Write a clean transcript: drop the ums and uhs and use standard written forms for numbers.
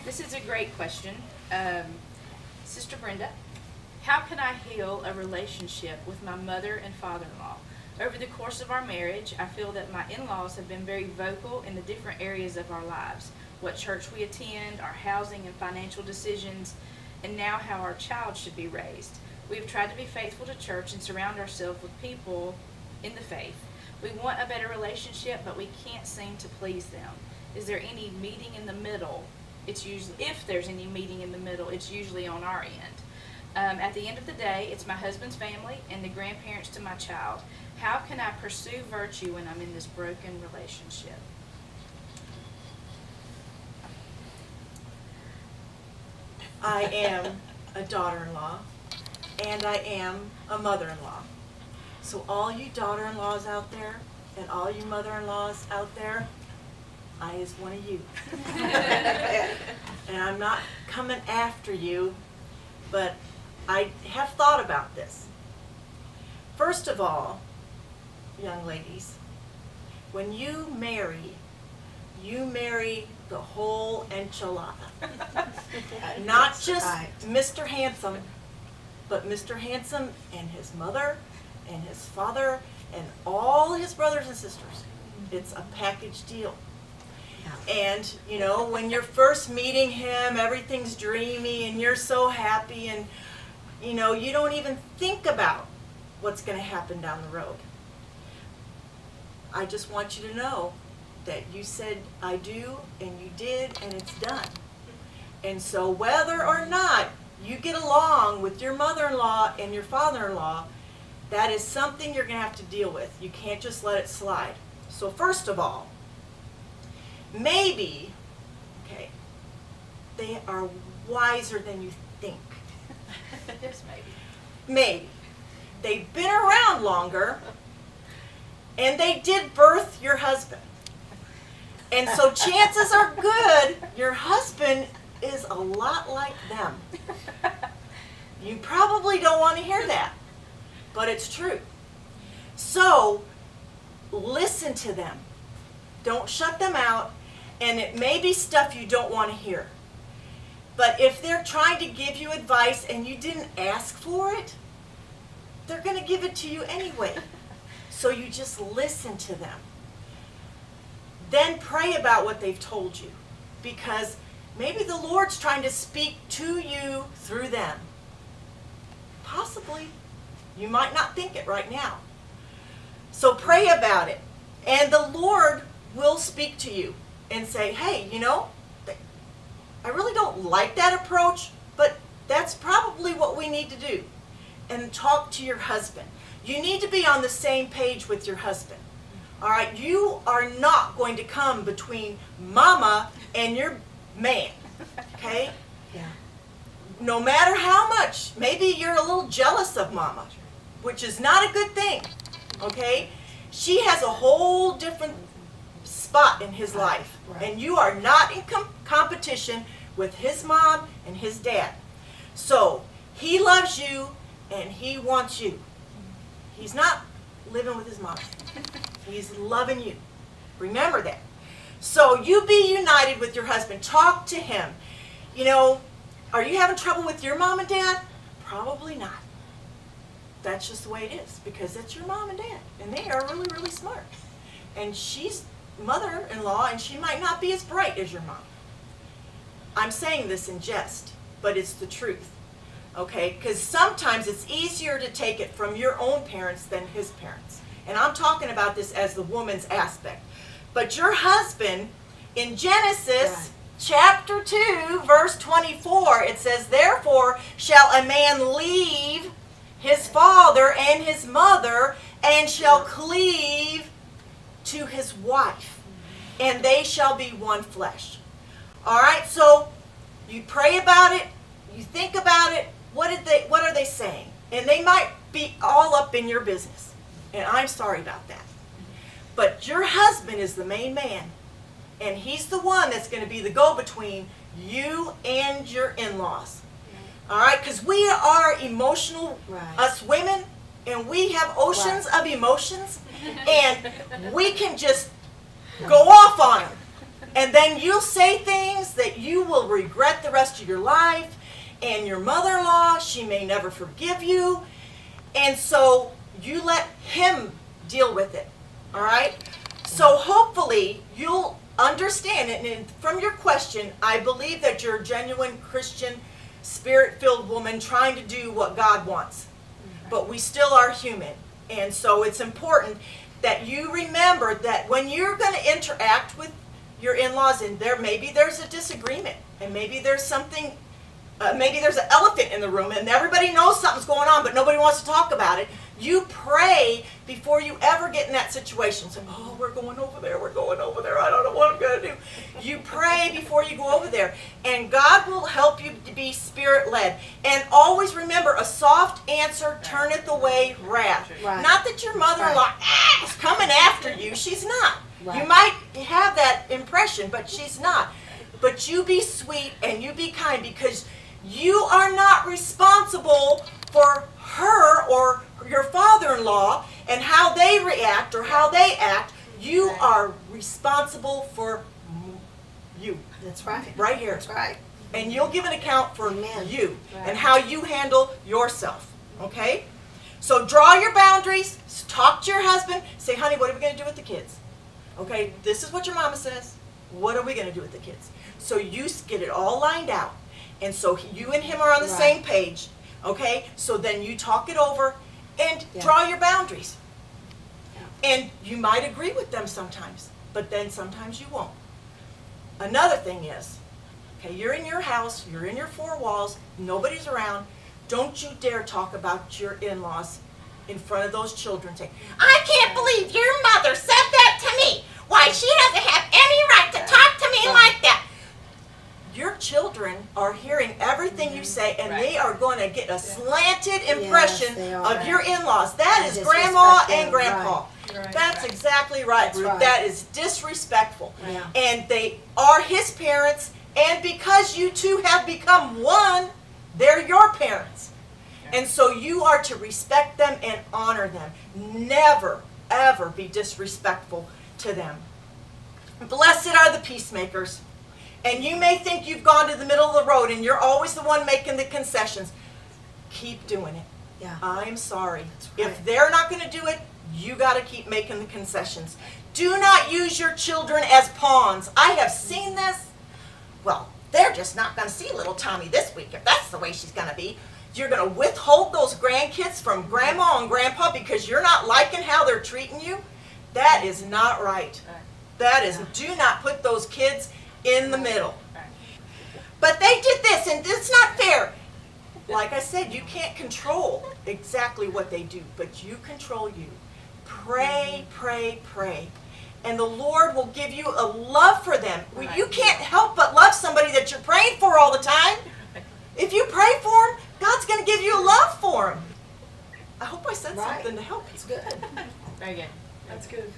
This is a great question. Sister Brenda, how can I heal a relationship with my mother and father-in-law? Over the course of our marriage, I feel that my in-laws have been very vocal in the different areas of our lives, what church we attend, our housing and financial decisions, and now how our child should be raised. We have tried to be faithful to church and surround ourselves with people in the faith. We want a better relationship, but we can't seem to please them. Is there any meeting in the middle? It's usually, if there's any meeting in the middle, it's usually on our end. At the end of the day, it's my husband's family and the grandparents to my child. How can I pursue virtue when I'm in this broken relationship? I am a daughter-in-law, and I am a mother-in-law. So all you daughter-in-laws out there, and all you mother-in-laws out there, I is one of you. And I'm not coming after you, but I have thought about this. First of all, young ladies, when you marry the whole enchilada. Not just Mr. Handsome, but Mr. Handsome and his mother and his father and all his brothers and sisters. It's a package deal. And, you know, when you're first meeting him, everything's dreamy and you're so happy and, you know, you don't even think about what's going to happen down the road. I just want you to know that you said I do and you did and it's done. And so whether or not you get along with your mother-in-law and your father-in-law, that is something you're going to have to deal with. You can't just let it slide. So first of all, maybe, okay, they are wiser than you think. Yes, maybe. Maybe. They've been around longer, and they did birth your husband. And so chances are good your husband is a lot like them. You probably don't want to hear that, but it's true. So listen to them. Don't shut them out. And it may be stuff you don't want to hear. But if they're trying to give you advice and you didn't ask for it, they're going to give it to you anyway. So you just listen to them. Then pray about what they've told you. Because maybe the Lord's trying to speak to you through them. Possibly. You might not think it right now. So pray about it. And the Lord will speak to you and say, hey, you know, I really don't like that approach, but that's probably what we need to do. And talk to your husband. You need to be on the same page with your husband. All right, you are not going to come between mama and your man, okay? Yeah. No matter how much, maybe you're a little jealous of mama, which is not a good thing, okay? She has a whole different spot in his life, and you are not in competition with his mom and his dad. So he loves you and he wants you. He's not living with his mom. He's loving you. Remember that. So you be united with your husband. Talk to him. You know, are you having trouble with your mom and dad? Probably not. That's just the way it is, because it's your mom and dad, and they are really, really smart. And she's mother-in-law, and she might not be as bright as your mom. I'm saying this in jest, but it's the truth, okay? Because sometimes it's easier to take it from your own parents than his parents. And I'm talking about this as the woman's aspect. But your husband, in Genesis chapter 2, verse 24, it says, therefore shall a man leave his father and his mother, and shall cleave to his wife, and they shall be one flesh. All right, so you pray about it, you think about it. What are they saying? And they might be all up in your business, and I'm sorry about that. But your husband is the main man, and he's the one that's going to be the go-between you and your in-laws. All right, because we are emotional, us women, and we have oceans of emotions, and we can just go off on them. And then you'll say things that you will regret the rest of your life. And your mother-in-law, she may never forgive you. And so you let him deal with it. All right? So hopefully you'll understand it. And from your question, I believe that you're a genuine Christian, spirit-filled woman trying to do what God wants. But we still are human. And so it's important that you remember that when you're going to interact with your in-laws, and maybe there's a disagreement, and maybe there's something, maybe there's an elephant in the room, and everybody knows something's going on, but nobody wants to talk about it. You pray before you ever get in that situation. So, oh, we're going over there, I don't know what I'm going to do. You pray before you go over there, and God will help you to be spirit-led. And always remember, a soft answer turneth away wrath. Right. Not that your mother-in-law is coming after you. She's not. Right. You might have that impression, but she's not. But you be sweet and you be kind, because you are not responsible for her or your father-in-law and how they react or how they act. You are responsible for you. That's right. Right here. That's right. And you'll give an account for Amen. you Right. and how you handle yourself. Okay? So draw your boundaries. Talk to your husband. Say, honey, what are we going to do with the kids? Okay, this is what your mama says. What are we going to do with the kids? So you get it all lined out. And so you and him are on the Right. same page. Okay? So then you talk it over and Yeah. draw your boundaries. And you might agree with them sometimes, but then sometimes you won't. Another thing is, okay, you're in your house, you're in your four walls, nobody's around. Don't you dare talk about your in-laws in front of those children. Say, I can't believe your mother said that to me. Why, she doesn't have any right to talk to me like that. Your children are hearing everything you say, and they are going to get a slanted impression they are. of your in-laws. That And is grandma disrespect and them, grandpa. Right. That's exactly right, That's Ruth. right. That is disrespectful. Yeah. And they are his parents, and because you two have become one, they're your parents. And so you are to respect them and honor them. Never, ever be disrespectful to them. Blessed are the peacemakers. And you may think you've gone to the middle of the road and you're always the one making the concessions. Keep doing it. Yeah. I'm sorry. right. If they're not going to do it, you got to keep making the concessions. Do not use your children as pawns. I have seen this. Well, they're just not going to see little Tommy this week if that's the way she's going to be. You're going to withhold those grandkids from grandma and grandpa because you're not liking how they're treating you? That is not right. That is, do not put those kids in the middle. But they did this, and it's not fair. Like I said, you can't control exactly what they do, but you control you. Pray, pray, pray. And the Lord will give you a love for them. Well, you can't help but love somebody that you're praying for all the time. If you pray for them, God's going to give you a love for them. I hope I said Right. something to help you. That's good. Very good. That's good.